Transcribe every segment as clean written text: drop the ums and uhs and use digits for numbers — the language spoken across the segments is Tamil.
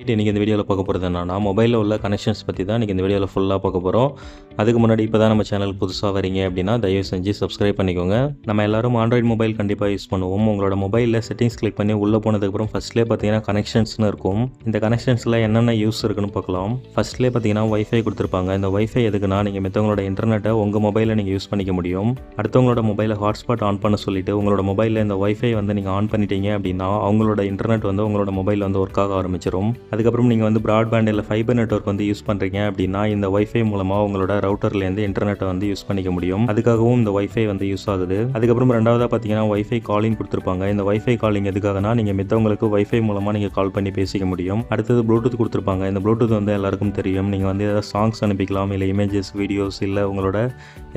இன்றைக்கி இந்த வீடியோவில் பார்க்க போகிறது என்னன்னா மொபைலில் உள்ள கனெக்ஷன்ஸ் பற்றி தான் இன்றைக்கி இந்த வீடியோவில் ஃபுல்லாக பார்க்க போகிறோம். அதுக்கு முன்னாடி இப்போ தான் நம்ம சேனல் புதுசாக வரீங்க அப்படின்னா தயவு செஞ்சு சப்ஸ்கிரைப் பண்ணிக்கோங்க. நம்ம எல்லோரும் ஆண்ட்ராய்டு மொபைல் கண்டிப்பாக யூஸ் பண்ணுவோம். உங்களோட மொபைலில் செட்டிங்ஸ் கிளிக் பண்ணி உள்ளே போனதுக்கப்புறம் ஃபஸ்ட்லேயே பார்த்தீங்கன்னா கனெக்ஷன்ஸ்னு இருக்கும். இந்த கனெக்ஷன்ஸில் என்னென்ன யூஸ் இருக்குன்னு பார்க்கலாம். ஃபஸ்ட்லேயே பார்த்தீங்கன்னா வைஃபை கொடுத்துருப்பாங்க. இந்த வைஃபை எதுக்குன்னா நீங்கள் மற்றவங்களோட இன்டர்நெட்டை உங்கள் மொபைலில் நீங்கள் யூஸ் பண்ணிக்க முடியும். அடுத்தவங்களோட மொபைலில் ஹாட்ஸ்பாட் ஆன் பண்ண சொல்லிவிட்டு உங்களோட மொபைலில் இந்த வைஃபை நீங்கள் ஆன் பண்ணிட்டீங்க அப்படின்னா அவங்களோட இன்டர்நெட் உங்களோட மொபைலில் ஒர்க் ஆக ஆரம்பிச்சிடும். அதுக்கப்புறம் நீங்கள் ப்ராட்பேண்ட் இல்லை ஃபைபர் நெட்வொர்க் யூஸ் பண்ணுறீங்க அப்படின்னா இந்த வைஃபை மூலமாக உங்களோட ரவுட்டர்லேருந்து இன்டர்நெட்டை யூஸ் பண்ணிக்க முடியும். அதுக்காகவும் இந்த வைஃபை யூஸ் ஆகுது. அதுக்கப்புறம் ரெண்டாவதாக பார்த்தீங்கன்னா வைஃபை காலிங் கொடுத்துருப்பாங்க. இந்த வைஃபை காலிங் எதுக்காகனா நீங்கள் மித்தவங்களுக்கு வைஃபை மூலமாக நீங்கள் கால் பண்ணி பேசிக்க முடியும். அடுத்தது ப்ளூடூத் கொடுத்துருப்பாங்க. இந்த ப்ளூடூத் எல்லாருக்கும் தெரியும். நீங்கள் ஏதாவது சாங்ஸ் அனுப்பிக்கலாம், இல்லை இமேஜஸ், வீடியோஸ், இல்லை உங்களோட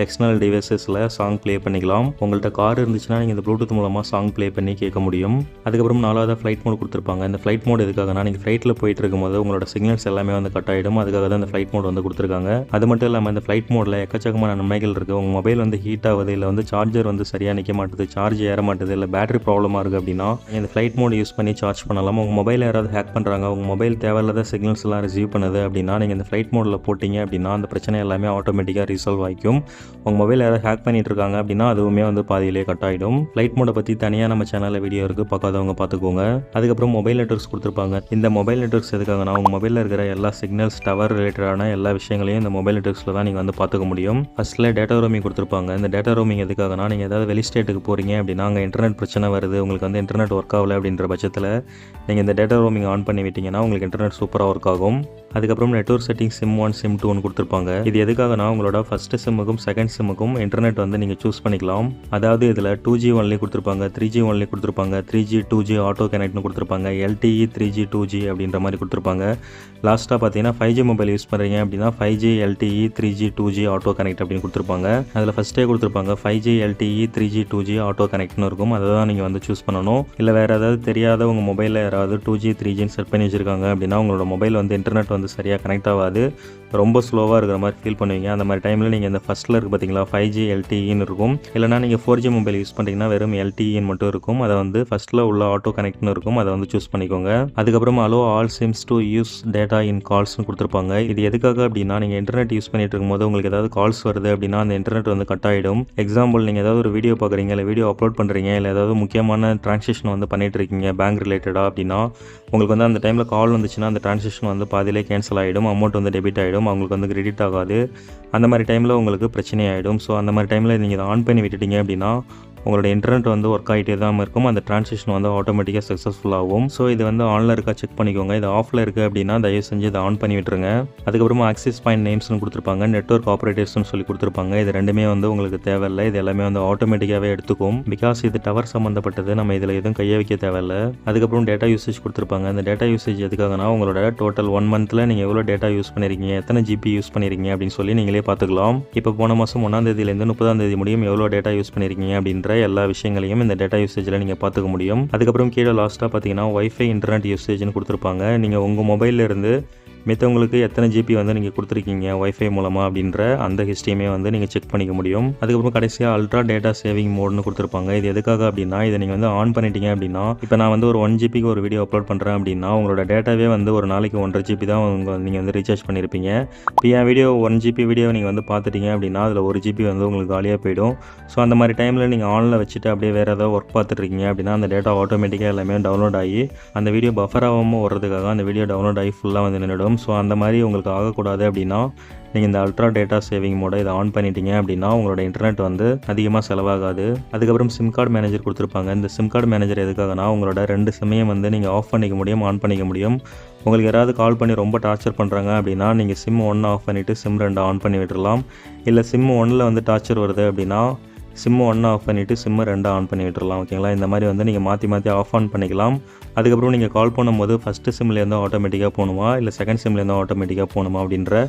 எக்ஸ்டர்னல் டிவைசஸில் சாங் ப்ளே பண்ணிக்கலாம். உங்கள்கிட்ட கார் இருந்துச்சுன்னா நீங்கள் இந்த ப்ளூடூத் மூலமாக சாங் ப்ளே பண்ணி கேட்க முடியும். அதுக்கப்புறம் நாலாவதாக ஃப்ளைட் மோட் கொடுத்துருப்பாங்க. இந்த ஃப்ளைட் மோட் எதுக்காகனா நீங்கள் ஃப்ளைட்டில் போயிட்டு இருக்கும்போது உங்களோட சிக்னல்ஸ் எல்லாமே கட் ஆகிடும். அதுக்காக தான் இந்த ஃப்ளைட் மோட் கொடுத்துருக்காங்க. அது மட்டும் இல்லாமல் இந்த ஃப்ளைட் மோடில் எக்கச்சக்கமான நன்மைகள் இருக்குது. உங்கள் மொபைல் ஹீட் ஆகுது, இல்லை சார்ஜர் சரியாக நிற்க மாட்டுது, சார்ஜ் ஏற மாட்டுது, இல்லை பேட்டரி ப்ராப்ளமாக இருக்குது அப்படின்னா இந்த ஃப்ளைட் மோட் யூஸ் பண்ணி சார்ஜ் பண்ணலாம். உங்கள் மொபைல் யாராவது ஹேக் பண்ணுறாங்க, உங்கள் மொபைல் தேவையில்லாத சிக்னல்ஸ் எல்லாம் ரிசீவ் பண்ணுது அப்படின்னா நீங்கள் இந்த ஃப்ளைட் மோடில் போட்டிங்க அப்படின்னா அந்த பிரச்சனை எல்லாமே ஆட்டோமேட்டிக்காக ரிசால்வ் ஆகிக்கும். உங்கள் மொபைல் யாராவது ஹேக் பண்ணிட்டு இருக்காங்க அப்படின்னா அதுவுமே பாதியிலே கட் ஆகிடும். ஃப்ளைட் மோடை பற்றி தனியாக நம்ம சேனலில் வீடியோ இருக்குது, பார்க்காதவங்க பார்த்துக்கோங்க. அதுக்கப்புறம் மொபைல் நெட்வொர்க்ஸ் கொடுத்துருப்பாங்க. இந்த மொபைல் நெட்வொர்க்ஸ் எதுக்காகனா உங்கள் மொபைலில் இருக்கிற எல்லா சிக்னல்ஸ், டவர் ரிலேட்டடான எல்லா விஷயங்களையும் இந்த மொபைல் நெட்வொர்க்ஸில் தான் நீங்கள் பார்த்துக்க முடியும். ஃபர்ஸ்ட்டில் டேட்டா ரோமிங் கொடுத்துருப்பாங்க. இந்த டேட்டா ரோமிங் எதுக்காகனா நீங்கள் ஏதாவது வெளி ஸ்டேட்டுக்கு போகிறீங்க அப்படின்னா அங்கே இன்டர்நெட் பிரச்சனை வருது, உங்களுக்கு இன்டர்நெட் ஒர்க் ஆகலை அப்படின்ற பட்சத்தில் நீங்கள் இந்த டேட்டா ரோமிங் ஆன் பண்ணி விட்டீங்கன்னா உங்களுக்கு இன்டர்நெட் சூப்பராக ஒர்க் ஆகும். அதுக்கப்புறம் நெட்வொர்க் செட்டிங் சிம் 1 சிம் 2 கொடுத்துருப்பாங்க. இது எதுக்காகனா உங்களோட ஃபஸ்ட்டு சிம்முக்கும் செகண்ட் சிம்முக்கும் இன்டர்நெட் நீங்கள் சூஸ் பண்ணிக்கலாம். அதாவது இதில் 2G ஒன்லி கொடுத்துருப்பாங்க, 3G ஒன்லி கொடுத்துருப்பாங்க, 3G 2G ஆட்டோ கனெக்ட்னு கொடுத்துருப்பாங்க, LTE 3G 2G அப்படின்ற மாதிரி கொடுத்துருப்பாங்க. லாஸ்ட்டாக பார்த்தீங்கன்னா 5G மொபைல் யூஸ் பண்ணுறீங்க அப்படின்னா 5G LTE 3G 2G auto connect அப்படின்னு கொடுத்துருப்பாங்க. அதில் ஃபஸ்ட்டே கொடுத்துருப்பாங்க 5G LTE 3G 2G auto கனெக்ட்னு இருக்கும். அதை தான் நீங்கள் சூஸ் பண்ணணும். இல்லை வேறு ஏதாவது தெரியாத உங்கள் மொபைலில் யாராவது 2G 3Gன்னு செட் பண்ணி வச்சுருக்காங்க அப்படின்னா உங்களோட மொபைல் இன்டர்நெட் சரியாக கனெக்ட் ஆகாது, ரொம்ப ஸ்லோவாக இருக்கிற மாதிரி ஃபீல் பண்ணுவீங்க. அந்த மாதிரி டைமில் நீங்கள் இந்த ஃபஸ்ட்டில் இருக்குது பார்த்தீங்களா 5G LTEன்னு இருக்கும். இல்லைனா நீங்கள் 4G மொபைல் யூஸ் பண்ணுறீங்கன்னா வெறும் LTEன்னு மட்டும் இருக்கும். அதை ஃபஸ்ட்டில் உள்ள ஆட்டோ கனெக்ட்னு இருக்கும், அதை சூஸ் பண்ணிக்கோங்க. அதுக்கப்புறம் allow all SIMs to use data in கால்ஸ்னு கொடுத்துருப்பாங்க. இது எதுக்காக அப்படின்னா நீங்கள் இன்டர்நெட் யூஸ் பண்ணிட்டு இருக்கும்போது உங்களுக்கு ஏதாவது கால்ஸ் வருது அப்படின்னா அந்த இன்டர்நெட் கட் ஆகிடும். எக்ஸாம்பிள் நீங்கள் ஏதாவது ஒரு வீடியோ பார்க்குறீங்க, இல்லை வீடியோ அப்லோட் பண்ணுறீங்க, இல்லை ஏதாவது முக்கியமான டிரான்சாக்ஷன் பண்ணிட்டு இருக்கீங்க பேங்க் ரிலேட்டடாக அப்படின்னா உங்களுக்கு அந்த டைமில் கால் வந்துச்சுன்னா அந்த டிரான்சாக்ஷன் பாதியிலே கேன்சல் ஆகிடும், அமௌண்ட் டெபிட் ஆகிடும், அவங்களுக்கு கிரெடிட் ஆகாது. அந்த மாதிரி டைமில் உங்களுக்கு பிரச்சனை ஆகிடும். ஸோ அந்த மாதிரி டைமில் நீங்கள் இதை ஆன் பண்ணி விட்டுட்டீங்க அப்படின்னா உங்களோட இன்டர்நெட் ஒர்க் ஆகிட்டே தான் இருக்கும். அந்த டிரான்சாக்ஷன் ஆட்டோமேட்டிக்காக சக்ஸஸ்ஃபுல் ஆகும். ஸோ இது ஆனில் இருக்கா செக் பண்ணிக்கோங்க. இது ஆஃபில் இருக்குது அப்படின்னா தயவு செஞ்சு இதை ஆன் பண்ணி விட்டுருங்க. அதுக்கப்புறமா ஆக்சஸ் பாயிண்ட் நேம்ஸ்னு கொடுத்துருப்பாங்க, நெட்வொர்க் ஆப்ரேட்டர்ஸ்னு சொல்லி கொடுத்துருப்பாங்க. இது ரெண்டுமே உங்களுக்கு தேவையில்லை. இது எல்லாமே ஆட்டோமேட்டிக்காகவே எடுத்துக்கும். பிகாஸ் இது டவர் சம்மந்தப்பட்டது, நம்ம இதில் எதுவும் கையை வைக்க தேவையில்லை. அதுக்கப்புறம் டேட்டா யூசேஜ் கொடுத்துருப்பாங்க. இந்த டேட்டா யூசேஜ் எதுக்காகனா உங்களோட டோட்டல் 1 மந்த்தில் நீங்கள் எவ்வளோ டேட்டா யூஸ் பண்ணியிருக்கீங்க, எத்தனை GB யூஸ் பண்ணியிருக்கீங்க அப்படின்னு சொல்லி நீங்களே பார்த்துக்கலாம். இப்போ போன மாதம் 1ஆம் தேதியிலேருந்து 30ஆம் தேதி முடியும் எவ்வளோ டேட்டா யூஸ் பண்ணியிருக்கீங்க அப்படின்ற எல்லா விஷயங்களையும் இந்த டேட்டா யூசேஜில் நீங்கள் பார்த்துக்க முடியும். அதுக்கப்புறம் கீழே லாஸ்ட்டாக பார்த்தீங்கன்னா வைஃபை இன்டர்நெட் யூசேஜ்னு கொடுத்துருப்பாங்க. நீங்கள் உங்கள் மொபைலில் இருந்து மித்தவங்களுக்கு எத்தனை GB நீங்கள் கொடுத்துருக்கீங்க வைஃபை மூலமாக அப்படின்ற அந்த ஹிஸ்ட்ரியுமே நீங்கள் செக் பண்ணிக்க முடியும். அதுக்கப்புறம் கடைசியாக அல்ட்ரா டேட்டா சேவிங் மோட்னு கொடுத்துருப்பாங்க. இது எதுக்காக அப்படின்னா இதை நீங்கள் ஆன் பண்ணிட்டீங்க அப்படின்னா இப்போ நான் ஒரு 1 GBக்கு ஒரு வீடியோ அப்லோட் பண்ணுறேன் அப்படின்னா உங்களோட டேட்டாவே ஒரு நாளைக்கு 1.5 GB தான் நீங்கள் ரீசார்ஜ் பண்ணியிருப்பீங்க. இப்போ என் வீடியோ 1 GB வீடியோ நீங்கள் பார்த்துட்டீங்க அப்படின்னா அதில் 1 GB உங்களுக்கு காலியாக போயிடும். ஸோ அந்த மாதிரி டைமில் நீங்கள் ஆனில் வச்சுட்டு அப்படியே வேறு ஏதாவது ஒர்க் பார்த்துட்ருக்கீங்க அப்படின்னா அந்த டேட்டா ஆட்டோமேட்டிக்காக எல்லாமே டவுன்லோட் ஆகி அந்த வீடியோ பஃபர் ஆகாமல் வர்றதுக்காக அந்த வீடியோ டவுன்லோட் ஆகி ஃபுல்லாக நின்றுடும். ஸோ அந்த மாதிரி உங்களுக்கு ஆகக்கூடாது அப்படின்னா நீங்கள் இந்த அல்ட்ரா டேட்டா சேவிங் மோடை இதை ஆன் பண்ணிட்டீங்க அப்படின்னா உங்களோட இன்டர்நெட் அதிகமாக செலவாகாது. அதுக்கப்புறம் சிம் கார்டு மேனேஜர் கொடுத்துருப்பாங்க. இந்த சிம் கார்டு மேனேஜர் எதுக்காகனா உங்களோட 2 சிம்மையும் நீங்கள் ஆஃப் பண்ணிக்க முடியும், ஆன் பண்ணிக்க முடியும். உங்களுக்கு யாராவது கால் பண்ணி ரொம்ப டார்ச்சர் பண்ணுறாங்க அப்படின்னா நீங்கள் சிம் 1 ஆஃப் பண்ணிவிட்டு சிம் 2 ஆன் பண்ணி விட்டுடலாம். இல்லை சிம் 1ல் டார்ச்சர் வருது அப்படின்னா சிம் 1 ஆஃப் பண்ணிவிட்டு சிம் 2 ஆன் பண்ணி விட்டுடலாம். ஓகேங்களா, இந்த மாதிரி நீங்கள் மாற்றி ஆஃப் ஆன் பண்ணிக்கலாம். அதுக்கப்புறம் நீங்கள் கால் பண்ணும்போது ஃபஸ்ட்டு சிம்லேருந்து ஆட்டோமேட்டிக்காக போகணுமா இல்லை செகண்ட் சிம்லேருந்து ஆட்டோமேட்டிக்காக போகணுமா அப்படின்ற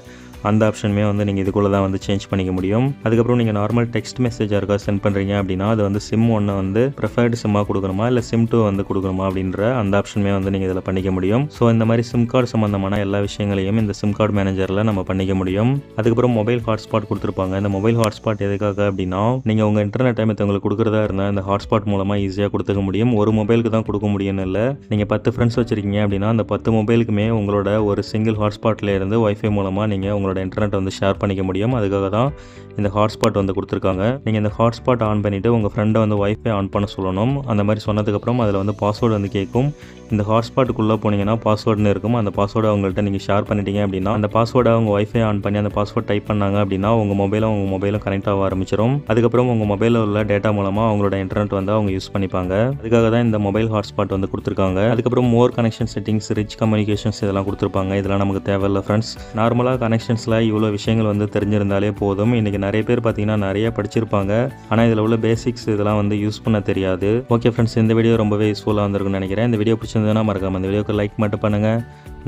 அந்த ஆப்ஷனுமே நீங்கள் இதுக்குள்ளே தான் சேஞ்ச் பண்ணிக்க முடியும். அதுக்கப்புறம் நீங்கள் நார்மல் டெக்ஸ்ட் மெசேஜ் யாருக்கா சென்ட் பண்ணுறீங்க அப்படின்னா அது சிம் 1 ப்ரிஃபர்டு சிம்மாக கொடுக்கணுமா இல்லை சிம் 2 கொடுக்கணுமா அப்படின்ற அந்த ஆப்ஷனுமே நீங்கள் இதில் பண்ணிக்க முடியும். ஸோ இந்த மாதிரி சிம் கார்டு சம்மந்தமான எல்லா விஷயங்களையும் இந்த சிம் கார்டு மேனேஜரில் நம்ம பண்ணிக்க முடியும். அதுக்கப்புறம் மொபைல் ஹாட்ஸ்பாட் கொடுத்துருப்பாங்க. இந்த மொபைல் ஹாட்ஸ்பாட் எதுக்காக அப்படின்னா நீங்கள் அவங்க இன்டர்நெட் மத்தவங்களுக்கு கொடுக்குறதா இருந்தால் இந்த ஹாட்ஸ்பாட் மூலமாக ஈஸியாக கொடுத்துக்க முடியும். ஒரு மொபைலுக்கு தான் கொடுக்க முடியும்னு இல்லை. நீங்கள் 10 ஃப்ரெண்ட்ஸ் வச்சுருக்கீங்க அப்படின்னா அந்த 10 மொபைலுக்குமே உங்களோட ஒரு சிங்கிள் ஹாட்ஸ்பாட்லேருந்து வைஃபை மூலமாக நீங்கள் உங்களோட இன்டர்நெட் வந்து ஷேர் பண்ணிக்க முடியும். அதுக்காக தான் இந்த ஹாட்ஸ்பாட் வந்து கொடுத்துருக்காங்க. நீங்கள் இந்த ஹாட்ஸ்பாட் ஆன் பண்ணிவிட்டு உங்கள் ஃப்ரெண்டை வந்து வைஃபை ஆன் பண்ண சொல்லணும். அந்த மாதிரி சொன்னதுக்கப்புறம் அதில் வந்து பாஸ்வேர்டு வந்து கேட்கும். இந்த ஹாட்ஸ்பாட்டுக்குள்ளே போனீங்கன்னா பாஸ்வேர்டுன்னு இருக்கும். அந்த பாஸ்வேர்டை அவங்கள்ட்ட நீங்கள் ஷேர் பண்ணிட்டீங்க அப்படின்னா அந்த பாஸ்வேர்டை அவங்க வைஃபை ஆன் பண்ணி அந்த பாஸ்வேர்ட் டைப் பண்ணாங்க அப்படின்னா உங்கள் மொபைலும் கனெக்ட் ஆக ஆரம்பிச்சிடும். அதுக்கப்புறம் உங்கள் மொபைலில் உள்ள டேட்டா மூலமாக அவங்களோட இன்டர்நெட் வந்து அவங்க யூஸ் பண்ணிப்பாங்க. அதுக்காக தான் இந்த மொபைல் ஹாட்ஸ்பாட் வந்து கொடுத்துருக்காங்க. அதுக்கப்புறம் மோர் கனெக்ஷன் செட்டிங்ஸ், ரிச் கம்யூனிகேஷன்ஸ் இதெல்லாம் கொடுத்துருப்பாங்க. இதெல்லாம் நமக்கு தேவையில்லை ஃப்ரெண்ட்ஸ். நார்மலாக கனெக்ஷன்ஸில் இவ்வளோ விஷயங்கள் வந்து தெரிஞ்சிருந்தாலே போதும். இன்றைக்கி நிறைய பேர் பார்த்தீங்கன்னா நிறைய படிச்சிருப்பாங்க. ஆனால் இதில் உள்ள பேசிக்ஸ் இதெல்லாம் வந்து யூஸ் பண்ண தெரியாது. ஓகே ஃப்ரெண்ட்ஸ், இந்த வீடியோ ரொம்பவே யூஸ்ஃபுல்லாக வந்திருக்குன்னு நினைக்கிறேன். இந்த வீடியோ பிடிச்சிருந்ததுன்னா மறக்காம இந்த வீடியோக்கு லைக் மட்டும் பண்ணுங்கள்.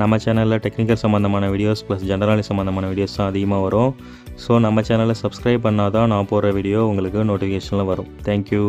நம்ம சேனலில் டெக்னிக்கல் சம்மந்தமான வீடியோஸ் ப்ளஸ் ஜெனரல் சம்மந்தமான வீடியோஸ் தான் அதிகமாக வரும். ஸோ நம்ம சேனலை சப்ஸ்கிரைப் பண்ணால் தான் நான் போடுற வீடியோ உங்களுக்கு நோட்டிஃபிகேஷனில் வரும். தேங்க்யூ.